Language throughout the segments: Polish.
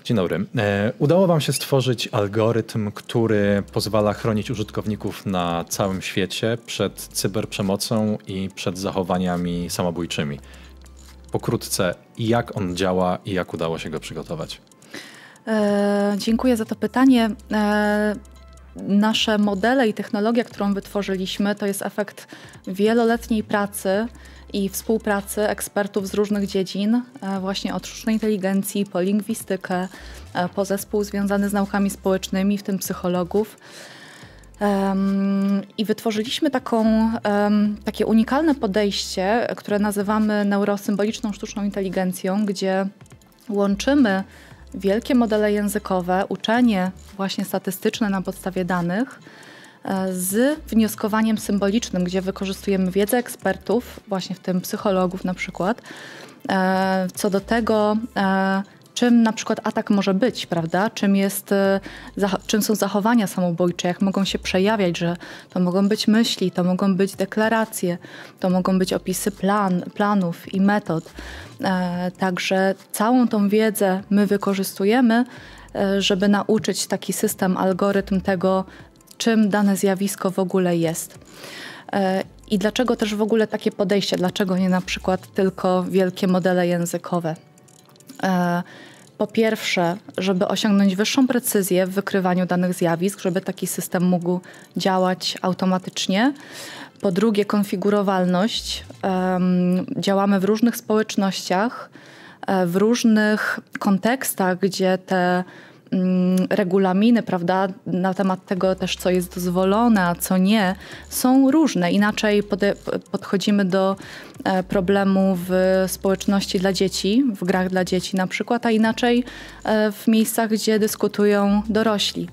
Dzień dobry. Udało Wam się stworzyć algorytm, który pozwala chronić użytkowników na całym świecie przed cyberprzemocą i przed zachowaniami samobójczymi. Pokrótce, jak on działa i jak udało się go przygotować? Dziękuję za to pytanie. Nasze modele i technologia, którą wytworzyliśmy, to jest efekt wieloletniej pracy i współpracy ekspertów z różnych dziedzin, właśnie od sztucznej inteligencji po lingwistykę, po zespół związany z naukami społecznymi, w tym psychologów. I wytworzyliśmy takie unikalne podejście, które nazywamy neurosymboliczną sztuczną inteligencją, gdzie łączymy wielkie modele językowe, uczenie właśnie statystyczne na podstawie danych z wnioskowaniem symbolicznym, gdzie wykorzystujemy wiedzę ekspertów, właśnie w tym psychologów na przykład, co do tego, czym na przykład atak może być, prawda? Czym są zachowania samobójcze, jak mogą się przejawiać, że to mogą być myśli, to mogą być deklaracje, to mogą być opisy planów i metod. Także całą tą wiedzę my wykorzystujemy, żeby nauczyć taki system, algorytm tego, czym dane zjawisko w ogóle jest. I dlaczego też w ogóle takie podejście? Dlaczego nie na przykład tylko wielkie modele językowe? Po pierwsze, żeby osiągnąć wyższą precyzję w wykrywaniu danych zjawisk, żeby taki system mógł działać automatycznie. Po drugie, konfigurowalność. Działamy w różnych społecznościach, w różnych kontekstach, gdzie te regulaminy, prawda, na temat tego też, co jest dozwolone, a co nie, są różne. Inaczej podchodzimy do problemu w społeczności dla dzieci, w grach dla dzieci na przykład, a inaczej w miejscach, gdzie dyskutują dorośli.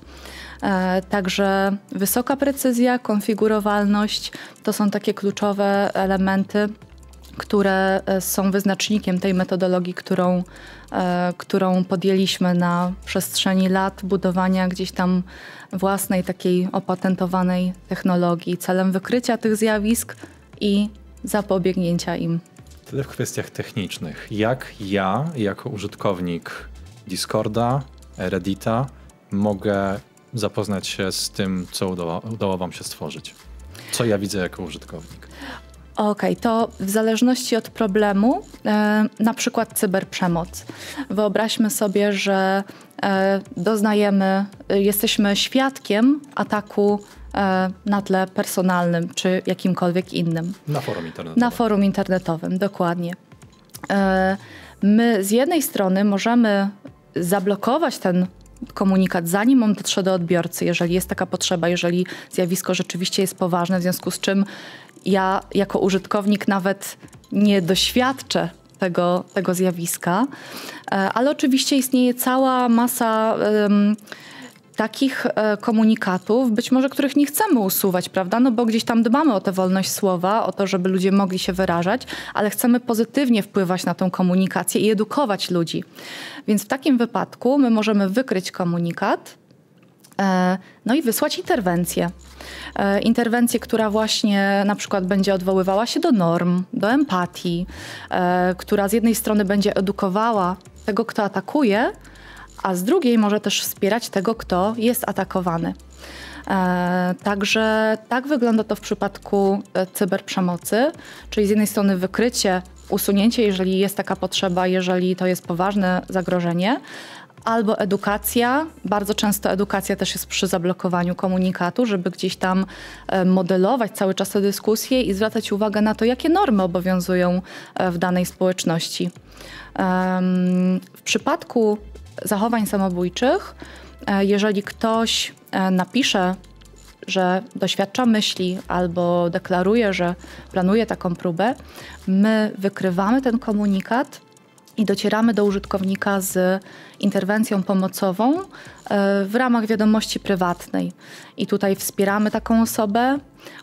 Także wysoka precyzja, konfigurowalność to są takie kluczowe elementy, które są wyznacznikiem tej metodologii, którą podjęliśmy na przestrzeni lat budowania gdzieś tam własnej takiej opatentowanej technologii celem wykrycia tych zjawisk i zapobiegnięcia im. Tyle w kwestiach technicznych. Jak ja, jako użytkownik Discorda, Reddita, mogę zapoznać się z tym, co udało Wam się stworzyć? Co ja widzę jako użytkownik? Okej, to w zależności od problemu, na przykład cyberprzemoc. Wyobraźmy sobie, że jesteśmy świadkiem ataku na tle personalnym czy jakimkolwiek innym. Na forum internetowym. Na forum internetowym, dokładnie. My z jednej strony możemy zablokować ten komunikat, zanim on dotrze do odbiorcy, jeżeli jest taka potrzeba, jeżeli zjawisko rzeczywiście jest poważne, w związku z czym ja jako użytkownik nawet nie doświadczę tego zjawiska, ale oczywiście istnieje cała masa takich komunikatów, być może których nie chcemy usuwać, prawda? No bo gdzieś tam dbamy o tę wolność słowa, o to, żeby ludzie mogli się wyrażać, ale chcemy pozytywnie wpływać na tą komunikację i edukować ludzi. Więc w takim wypadku my możemy wykryć komunikat, no i wysłać interwencję. Interwencję, która właśnie na przykład będzie odwoływała się do norm, do empatii, która z jednej strony będzie edukowała tego, kto atakuje, a z drugiej może też wspierać tego, kto jest atakowany. Także tak wygląda to w przypadku cyberprzemocy, czyli z jednej strony wykrycie, usunięcie, jeżeli jest taka potrzeba, jeżeli to jest poważne zagrożenie, albo edukacja. Bardzo często edukacja też jest przy zablokowaniu komunikatu, żeby gdzieś tam modelować cały czas tę dyskusję i zwracać uwagę na to, jakie normy obowiązują w danej społeczności. W przypadku zachowań samobójczych, jeżeli ktoś napisze, że doświadcza myśli albo deklaruje, że planuje taką próbę, my wykrywamy ten komunikat i docieramy do użytkownika z interwencją pomocową w ramach wiadomości prywatnej. I tutaj wspieramy taką osobę,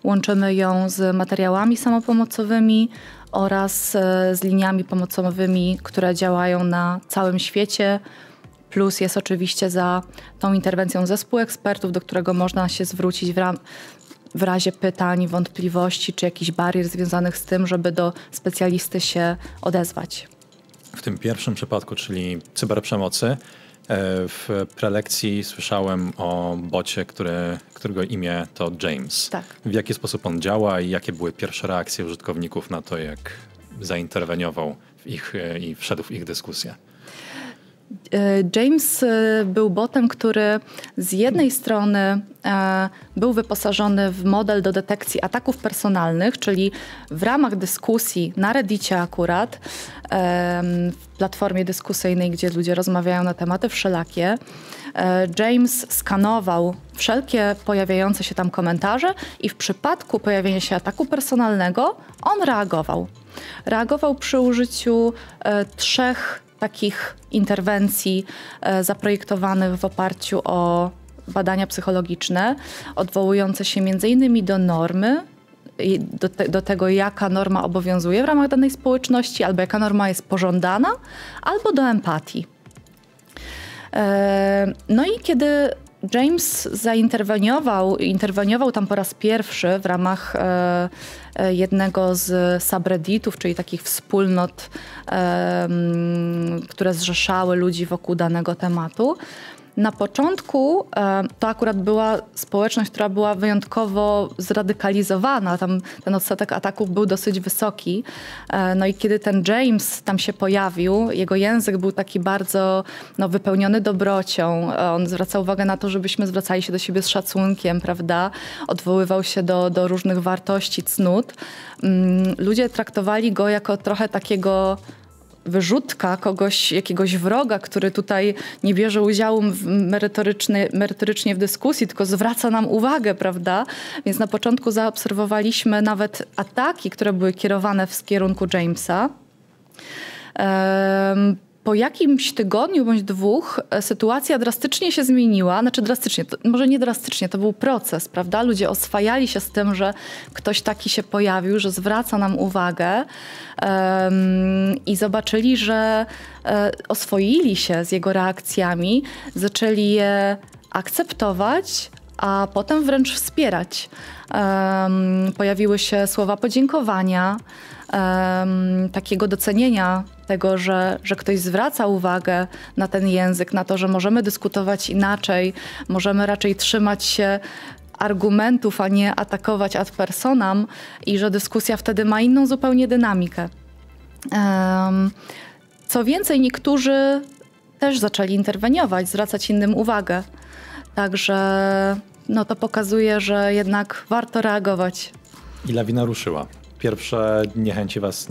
łączymy ją z materiałami samopomocowymi oraz z liniami pomocowymi, które działają na całym świecie. Plus jest oczywiście za tą interwencją zespół ekspertów, do którego można się zwrócić w razie pytań, wątpliwości czy jakichś barier związanych z tym, żeby do specjalisty się odezwać. W tym pierwszym przypadku, czyli cyberprzemocy, W prelekcji słyszałem o bocie, którego imię to James. Tak. W jaki sposób on działa i jakie były pierwsze reakcje użytkowników na to, jak zainterweniował w ich i wszedł w ich dyskusję? James był botem, który z jednej strony był wyposażony w model do detekcji ataków personalnych, czyli w ramach dyskusji na Reddicie akurat, w platformie dyskusyjnej, gdzie ludzie rozmawiają na tematy wszelakie, James skanował wszelkie pojawiające się tam komentarze i w przypadku pojawienia się ataku personalnego on reagował. Reagował przy użyciu 3 takich interwencji zaprojektowanych w oparciu o badania psychologiczne, odwołujące się m.in. do normy, do tego, jaka norma obowiązuje w ramach danej społeczności, albo jaka norma jest pożądana, albo do empatii. No i kiedy James interweniował tam po raz pierwszy w ramach jednego z subredditów, czyli takich wspólnot, które zrzeszały ludzi wokół danego tematu. Na początku to akurat była społeczność, która była wyjątkowo zradykalizowana. Tam ten odsetek ataków był dosyć wysoki. No i kiedy ten James tam się pojawił, jego język był taki bardzo wypełniony dobrocią. On zwracał uwagę na to, żebyśmy zwracali się do siebie z szacunkiem, prawda? Odwoływał się do różnych wartości, cnót. Ludzie traktowali go jako trochę takiego wyrzutka, jakiegoś wroga, który tutaj nie bierze udziału merytorycznie w dyskusji, tylko zwraca nam uwagę, prawda? Więc na początku zaobserwowaliśmy nawet ataki, które były kierowane w kierunku Jamesa. Po jakimś tygodniu bądź 2 sytuacja drastycznie się zmieniła. Znaczy drastycznie, może nie drastycznie, to był proces, prawda? Ludzie oswajali się z tym, że ktoś taki się pojawił, że zwraca nam uwagę i zobaczyli, że oswoili się z jego reakcjami, zaczęli je akceptować, a potem wręcz wspierać. Pojawiły się słowa podziękowania, takiego docenienia tego, że ktoś zwraca uwagę na ten język, na to, że możemy dyskutować inaczej, możemy raczej trzymać się argumentów, a nie atakować ad personam i że dyskusja wtedy ma inną zupełnie dynamikę. Co więcej, niektórzy też zaczęli interweniować, zwracać innym uwagę. Także to pokazuje, że jednak warto reagować. I lawina ruszyła. Pierwsze niechęci was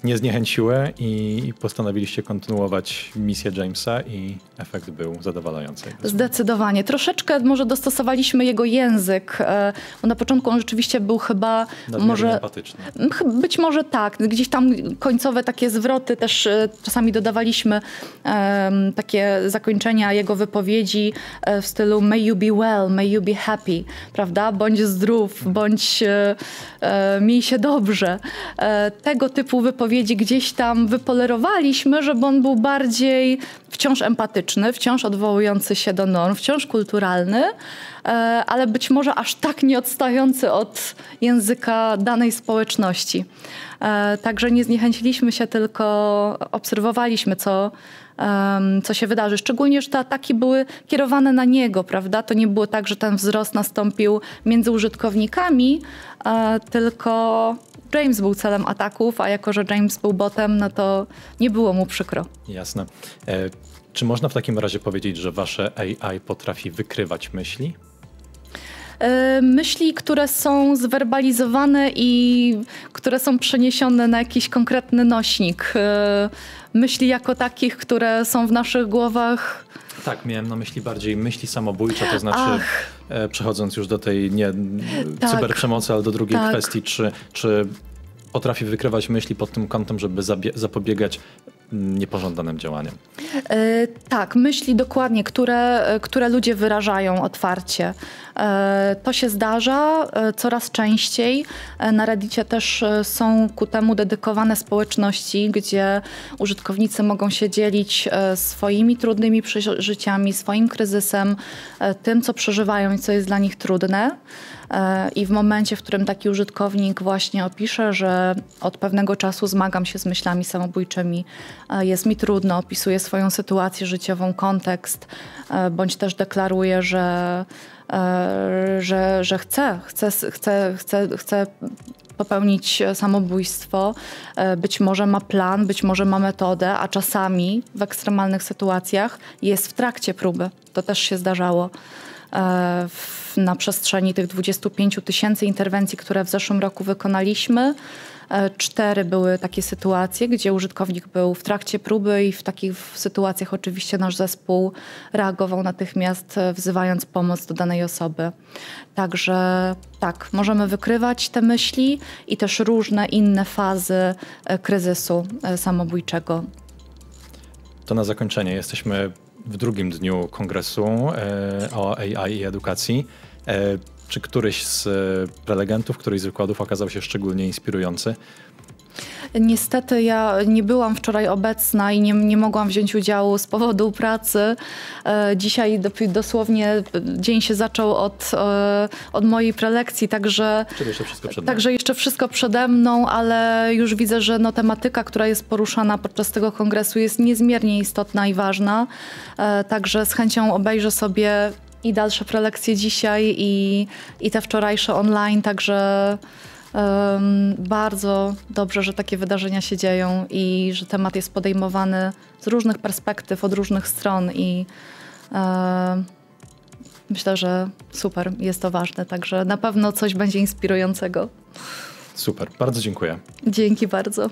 nie zniechęciły i postanowiliście kontynuować misję Jamesa i efekt był zadowalający. Zdecydowanie. Troszeczkę może dostosowaliśmy jego język, bo na początku on rzeczywiście był chyba może empatyczny. Być może tak. Gdzieś tam końcowe takie zwroty też czasami dodawaliśmy, takie zakończenia jego wypowiedzi w stylu may you be well, may you be happy, prawda? Bądź zdrów, bądź miej się dobrze. Tego typu wypowiedzi gdzieś tam wypolerowaliśmy, żeby on był bardziej wciąż empatyczny, wciąż odwołujący się do norm, wciąż kulturalny, ale być może aż tak nie odstający od języka danej społeczności. Także nie zniechęciliśmy się, tylko obserwowaliśmy, co się wydarzy. Szczególnie, że te ataki były kierowane na niego, prawda? To nie było tak, że ten wzrost nastąpił między użytkownikami, tylko James był celem ataków, a jako, że James był botem, to nie było mu przykro. Jasne. Czy można w takim razie powiedzieć, że wasze AI potrafi wykrywać myśli? Myśli, które są zwerbalizowane i które są przeniesione na jakiś konkretny nośnik. Myśli jako takich, które są w naszych głowach. Tak, miałem na myśli bardziej myśli samobójcze, to znaczy przechodząc już do tej cyberprzemocy, ale do drugiej kwestii, czy potrafi wykrywać myśli pod tym kątem, żeby zapobiegać niepożądanym działaniom? Tak, myśli dokładnie, które ludzie wyrażają otwarcie. To się zdarza coraz częściej. Na Reddicie też są ku temu dedykowane społeczności, gdzie użytkownicy mogą się dzielić swoimi trudnymi przeżyciami, swoim kryzysem, tym, co przeżywają i co jest dla nich trudne. I w momencie, w którym taki użytkownik właśnie opisze, że od pewnego czasu zmagam się z myślami samobójczymi, jest mi trudno, opisuje swoją sytuację życiową, kontekst, bądź też deklaruje, że chce popełnić samobójstwo, być może ma plan, być może ma metodę, a czasami w ekstremalnych sytuacjach jest w trakcie próby. To też się zdarzało na przestrzeni tych 25 000 interwencji, które w zeszłym roku wykonaliśmy. 4 były takie sytuacje, gdzie użytkownik był w trakcie próby i w takich sytuacjach oczywiście nasz zespół reagował natychmiast, wzywając pomoc do danej osoby. Także tak, możemy wykrywać te myśli i też różne inne fazy kryzysu samobójczego. To na zakończenie. Jesteśmy w drugim dniu kongresu o AI i edukacji. Czy któryś z prelegentów, któryś z wykładów okazał się szczególnie inspirujący? Niestety ja nie byłam wczoraj obecna i nie mogłam wziąć udziału z powodu pracy. Dzisiaj dosłownie dzień się zaczął od mojej prelekcji, także jeszcze wszystko przede mną, ale już widzę, że tematyka, która jest poruszana podczas tego kongresu, jest niezmiernie istotna i ważna. Także z chęcią obejrzę sobie i dalsze prelekcje dzisiaj i te wczorajsze online, także bardzo dobrze, że takie wydarzenia się dzieją i że temat jest podejmowany z różnych perspektyw, od różnych stron i myślę, że super, jest to ważne, także na pewno coś będzie inspirującego. Super, bardzo dziękuję. Dzięki bardzo.